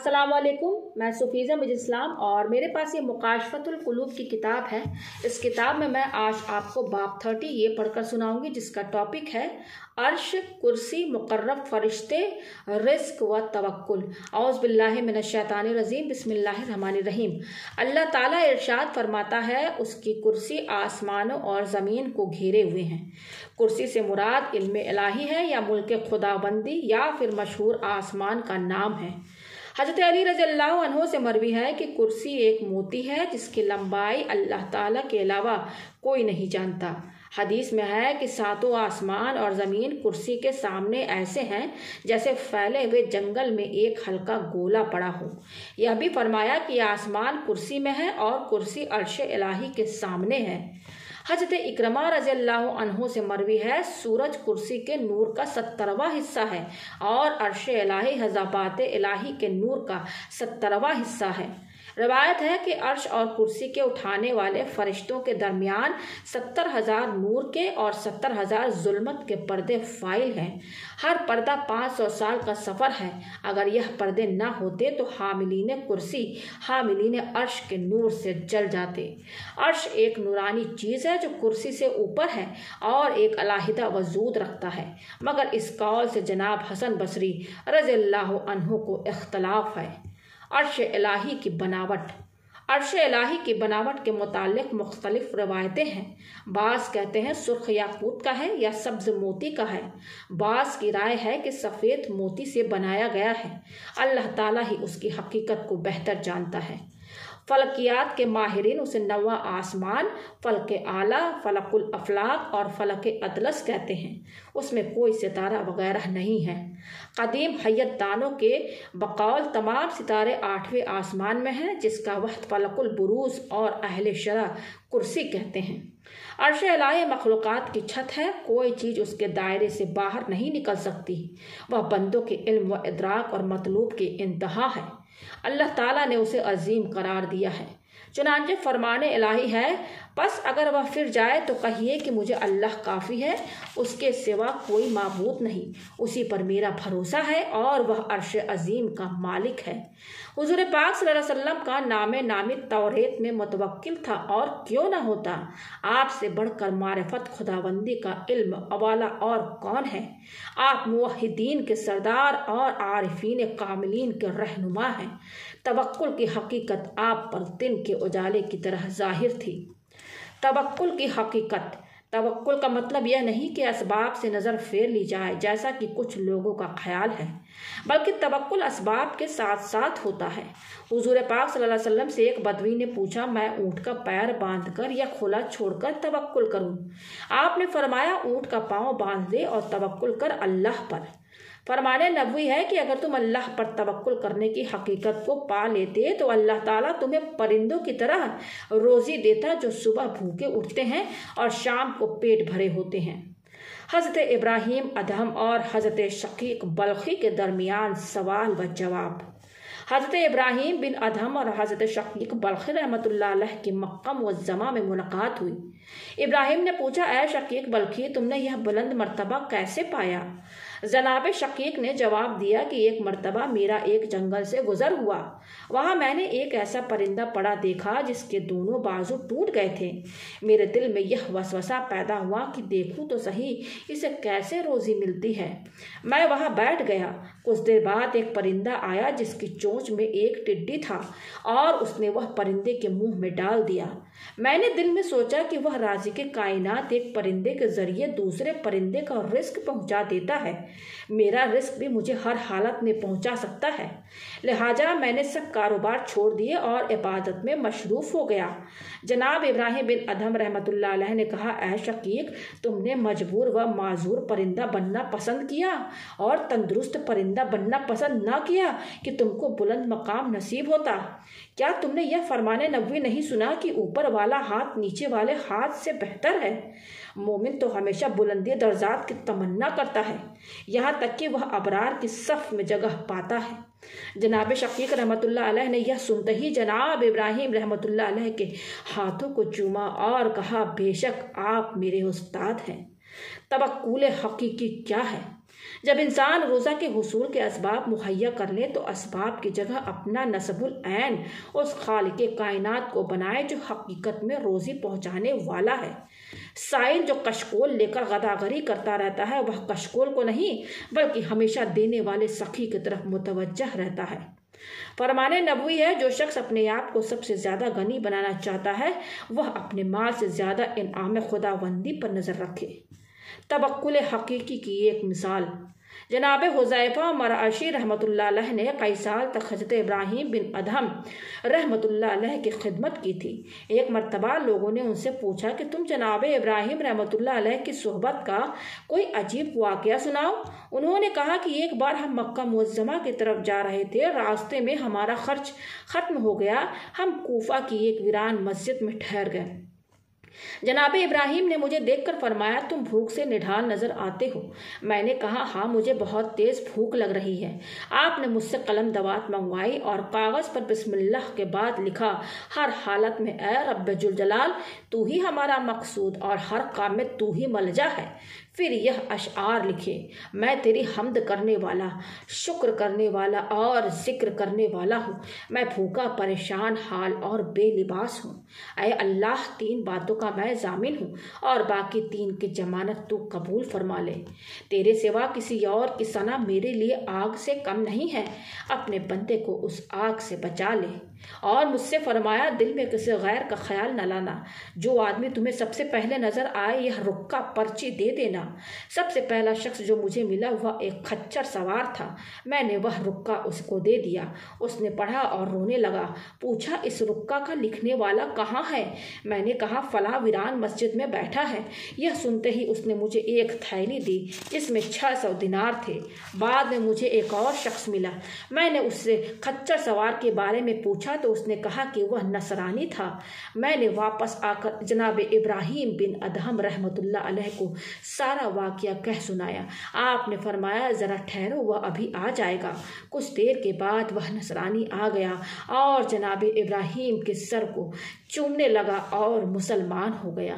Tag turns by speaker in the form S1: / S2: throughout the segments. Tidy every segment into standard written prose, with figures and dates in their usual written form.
S1: अस्सलाम वालेकुम, मैं सुफीज़ा मिज इस्लाम और मेरे पास ये मुकाशफतुल कुलूब की किताब है। इस किताब में मैं आज आपको बाब 30 ये पढ़कर सुनाऊंगी, जिसका टॉपिक है अर्श, कुर्सी, मुकर्रब फरिश्ते, रिस्क व तवक्कुल। औज़ु बिल्लाहि मिनश शैतानिर रजीम, बिस्मिल्लाहिर रहमानिर रहीम। अल्लाह ताला इरशाद फरमाता है, उसकी कुर्सी आसमानों और ज़मीन को घेरे हुए हैं। कुर्सी से मुराद इल्म इलाही है या मुल्क खुदाबंदी या फिर मशहूर आसमान का नाम है। हज़रत अली रज़ियल्लाहु अन्हु से मरवी है कि कुर्सी एक मोती है जिसकी लंबाई अल्लाह ताला के अलावा कोई नहीं जानता। हदीस में है कि सातों आसमान और ज़मीन कुर्सी के सामने ऐसे हैं जैसे फैले हुए जंगल में एक हल्का गोला पड़ा हो। यह भी फरमाया कि आसमान कुर्सी में है और कुर्सी अर्श इलाही के सामने है। हज़रत इकरमा रज़ियल्लाहु अन्हु से मरवी है, सूरज कुर्सी के नूर का 70वां हिस्सा है और अर्श इलाही हज़ाबात इलाही के नूर का 70वां हिस्सा है। रवायत है कि अर्श और कुर्सी के उठाने वाले फरिश्तों के दरमियान 70,000 नूर के और 70,000 जुल्मत के पर्दे फाइल हैं। हर पर्दा 500 साल का सफ़र है। अगर यह पर्दे न होते तो हामिलीन कुर्सी हामिलीन अर्श के नूर से जल जाते। अर्श एक नूरानी चीज़ है जो कुर्सी से ऊपर है और एक अलहदा वजूद रखता है, मगर इस कौल से जनाब हसन बसरी रज़ियल्लाहु अन्हु को इख्तलाफ है। अर्श इलाही की बनावट। अर्श इलाही की बनावट के मुतालिक मुख्तलिफ रवायतें हैं। बाज़ कहते हैं सुर्ख याकूत का है या सब्ज मोती का है। बाज़ की राय है कि सफ़ेद मोती से बनाया गया है। अल्लाह ताला ही उसकी हकीकत को बेहतर जानता है। फलकियात के माहिरीन उसे नवा आसमान, फलक आला, फलकुल अफलाक और फलक अतलस कहते हैं। उसमें कोई सितारा वगैरह नहीं है। कदीम हयत दानों के बकौल तमाम सितारे 8वें आसमान में हैं, जिसका वक्त फलकुल बुरूज और अहले शरा कुर्सी कहते हैं। अर्श इलाही मखलूक़ात की छत है। कोई चीज़ उसके दायरे से बाहर नहीं निकल सकती। वह बंदों के इल्म व इदराक और मतलूब की इंतहा है। अल्लाह ताला ने उसे अजीम करार दिया है। चुनांचे फरमाने इलाही है, बस अगर वह फिर जाए तो कहिए कि मुझे अल्लाह काफ़ी है, उसके सिवा कोई माबूद नहीं, उसी पर मेरा भरोसा है और वह अर्श अजीम का मालिक है। हुज़ूर पाक सल्लल्लाहु अलैहि वसल्लम का नामी तौरेत में मुतवक्किल था, और क्यों न होता। आपसे बढ़कर मारिफत खुदाबंदी का इल्म अवाला और कौन है। आप मुवहिदीन के सरदार और आरिफीन कामिलीन के रहनुमा हैं। तवक्कुल की हकीकत आप पर दिन के उजाले की तरह जाहिर थी। तवक्कुल की हकीकत। तवक्कुल का मतलब यह नहीं कि असबाब से नज़र फेर ली जाए जैसा कि कुछ लोगों का ख्याल है, बल्कि तवक्कुल असबाब के साथ साथ होता है। हुज़ूर पाक सल्लल्लाहु अलैहि वसल्लम से एक बदवी ने पूछा, मैं ऊँट का पैर बांधकर या खुला छोड़कर तवक्कुल करूँ? आपने फरमाया, ऊँट का पाँव बांध दे और तवक्कुल कर अल्लाह पर। फरमाने नबवी है कि अगर तुम अल्लाह पर तवक्कुल करने की हकीकत को पा लेते तो अल्लाह ताला तुम्हें परिंदों की तरह रोज़ी देता, जो सुबह भूखे उठते हैं और शाम को पेट भरे होते हैं। हज़रत इब्राहीम अदहम और हज़रत शकीक बल्खी के दरमियान सवाल व जवाब। हज़रत इब्राहीम बिन अदहम और हज़रत शकीक बल्खी रहमतुल्लाह अलैह की मक्का मुअज़्ज़मा में मुलाकात हुई। इब्राहीम ने पूछा, ऐ शकीक बल्खी, तुमने यह बुलंद मर्तबा कैसे पाया? जनाब शकीक ने जवाब दिया कि एक मर्तबा मेरा एक जंगल से गुजर हुआ। वहाँ मैंने एक ऐसा परिंदा पड़ा देखा जिसके दोनों बाजू टूट गए थे। मेरे दिल में यह वसवसा पैदा हुआ कि देखूं तो सही इसे कैसे रोज़ी मिलती है। मैं वहाँ बैठ गया। कुछ देर बाद एक परिंदा आया जिसकी चोंच में एक टिड्डी था और उसने वह परिंदे के मुंह में डाल दिया। मैंने दिल में सोचा कि वह राज़िक़े कायनात एक परिंदे के ज़रिए दूसरे परिंदे का रिस्क पहुंचा देता है। मेरा रिस्क भी मुझे हर हालत में पहुंचा सकता है। लिहाजा मैंने सब कारोबार छोड़ दिए और इबादत में मशरूफ़ हो गया। जनाब इब्राहीम बिन अदहम रहमतुल्लाह अलैह ने कहा, ऐ शकीक, तुमने मजबूर व माजूर परिंदा बनना पसंद किया और तंदुरुस्त परिंदा बनना पसंद ना किया कि तुमको बुलंद मकाम नसीब होता। क्या तुमने यह फरमाने नबवी नहीं सुना कि ऊपर वाला हाथ नीचे वाले हाथ से बेहतर है? मोमिन तो हमेशा बुलंदी दर्जात की तमन्ना करता है, यहाँ तक कि वह अबरार की सफ़ में जगह पाता है। जनाब शकीक रहमतुल्लाह अलैह ने यह सुनते ही जनाब इब्राहीम रहमतुल्लाह अलैह के हाथों को चूमा और कहा, बेशक आप मेरे उस्ताद हैं। तवक्कुल हकीकी क्या है? جب انسان روزہ کے حصول کے اسباب مہیا کر لے تو اسباب کی جگہ اپنا نسب العین اس خالق کائنات کو بنائے جو حقیقت میں روزی پہنچانے والا ہے۔ سائل جو کشکول لے کر غداغری کرتا رہتا ہے وہ کشکول کو نہیں بلکہ ہمیشہ دینے والے سخی کی طرف متوجہ رہتا ہے۔ فرمان نبوی ہے، جو شخص اپنے آپ کو سب سے زیادہ غنی بنانا چاہتا ہے وہ اپنے مال سے زیادہ انعام خداوندی پر نظر رکھے۔ توکل حقیقی کی ایک مثال جناب حذیفہ مرعشی رحمۃ اللہ علیہ نے کئی سال تک حضرت ابراہیم بن ادہم رحمۃ اللہ علیہ کی خدمت کی تھی۔ ایک مرتبہ لوگوں نے ان سے پوچھا کہ تم جناب ابراہیم رحمۃ اللہ علیہ کی صحبت کا کوئی عجیب واقعہ سناؤ۔ انہوں نے کہا کہ ایک بار ہم مکہ معظمہ کی طرف جا رہے تھے، راستے میں ہمارا خرچ ختم ہو گیا، ہم کوفہ کی ایک ویران مسجد میں ٹھہر گئے۔ جناب ابراہیم نے مجھے دیکھ کر فرمایا تم بھوک سے نڈھال نظر آتے ہو۔ میں نے کہا ہاں مجھے بہت تیز بھوک لگ رہی ہے۔ آپ نے مجھ سے قلم دوات منگوائی اور کاغذ پر بسم اللہ کے بعد لکھا ہر حالت میں اے رب ذوالجلال تو ہی ہمارا مقصود اور ہر کام میں تو ہی ملجا ہے۔ پھر یہ اشعار لکھے، میں تیری حمد کرنے والا، شکر کرنے والا اور ذکر کرنے والا ہوں، میں بھوکا پریشان حال اور بے لباس ہوں۔ اے اللہ 3 باتوں کا میں ضامن ہوں اور باقی 3 کی ضمانت تو قبول فرما لے۔ تیرے سوا کسی اور کی ثنا میرے لیے آگ سے کم نہیں ہے، اپنے بندے کو اس آگ سے بچا لے۔ اور مجھ سے فرمایا دل میں کسی غیر کا خیال نہ لانا، جو آدمی تمہیں سب سے پہلے نظر آئے یہ رکا پرچی دے دینا۔ سب سے پہلا شخص جو مجھے ملا وہ ایک کھچر سوار تھا، میں نے وہ رکا اس کو دے دیا۔ اس نے پڑھا اور رونے لگا، پوچھا اس رکا کا لکھنے والا کہاں ہے؟ میں نے کہا فلاں ویران مسجد میں بیٹھا ہے۔ یہ سنتے ہی اس نے مجھے ایک تھیلی دی جس میں 600 دینار تھے۔ بعد میں مجھے ایک اور شخص ملا، میں نے اس سے کھچر سوار کے بارے میں پوچھا تو اس نے کہا کہ وہ نصرانی تھا۔ میں نے واپس آ کر جناب ابراہیم بن ادہم رحمۃ اللہ علیہ کو سارا واقعہ کہہ سنایا۔ آپ نے فرمایا ذرا ٹھہرو وہ ابھی آ جائے گا۔ کچھ دیر کے بعد وہ نصرانی آ گیا اور جناب ابراہیم کے سر کو چومنے لگا اور مسلمان ہو گیا۔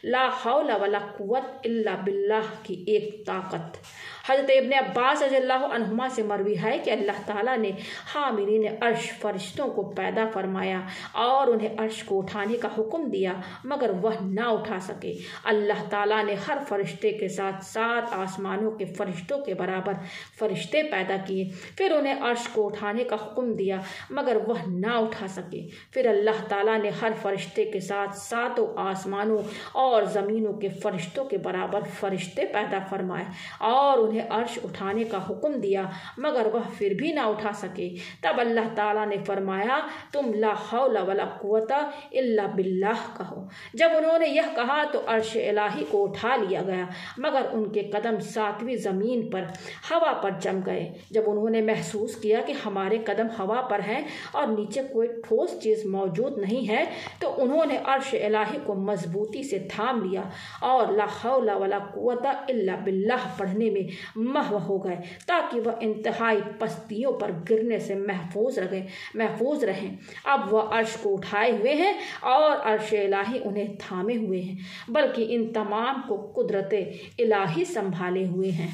S1: لا حول ولا قوت الا باللہ کی ایک طاقت۔ حضرت ابن عباس رضی اللہ عنہما سے مروی ہے کہ اللہ تعالیٰ نے حاملین عرش فرشتوں کو پیدا فرمایا اور انہیں عرش کو اٹھانے کا حکم دیا مگر وہ نہ اٹھا سکے۔ اللہ تعالیٰ نے ہر فرشتے کے ساتھ 7 آسمانوں کے فرشتوں کے برابر فرشتے پیدا کیے، پھر انہیں عرش کو اٹھانے کا حکم دیا مگر وہ نہ اٹھا سکے۔ پھر اللہ تعالیٰ نے ہر فرشتے کے ساتھ 7 آسمانوں اور زمینوں کے فرشتوں کے برابر فرشتے پیدا فرمائے اور انہیں عرش اٹھانے کا حکم دیا مگر وہ پھر بھی نہ اٹھا سکے۔ تب اللہ تعالیٰ نے فرمایا تم لا حول ولا قوت الا باللہ کہو۔ جب انہوں نے یہ کہا تو عرش الہی کو اٹھا لیا گیا مگر ان کے قدم 7ویں زمین پر ہوا پر جم گئے۔ جب انہوں نے محسوس کیا کہ ہمارے قدم ہوا پر ہیں اور نیچے کوئی ٹھوس چیز موجود نہیں ہے تو انہوں نے عرش الہی کو مضبوطی سے تھام لیا اور لا حول ولا قوت الا باللہ پڑھنے میں محو ہو گئے تاکہ وہ انتہائی پستیوں پر گرنے سے محفوظ رہیں۔ اب وہ عرش کو اٹھائے ہوئے ہیں اور عرش الہی انہیں تھامے ہوئے ہیں، بلکہ ان تمام کو قدرت الہی سنبھالے ہوئے ہیں۔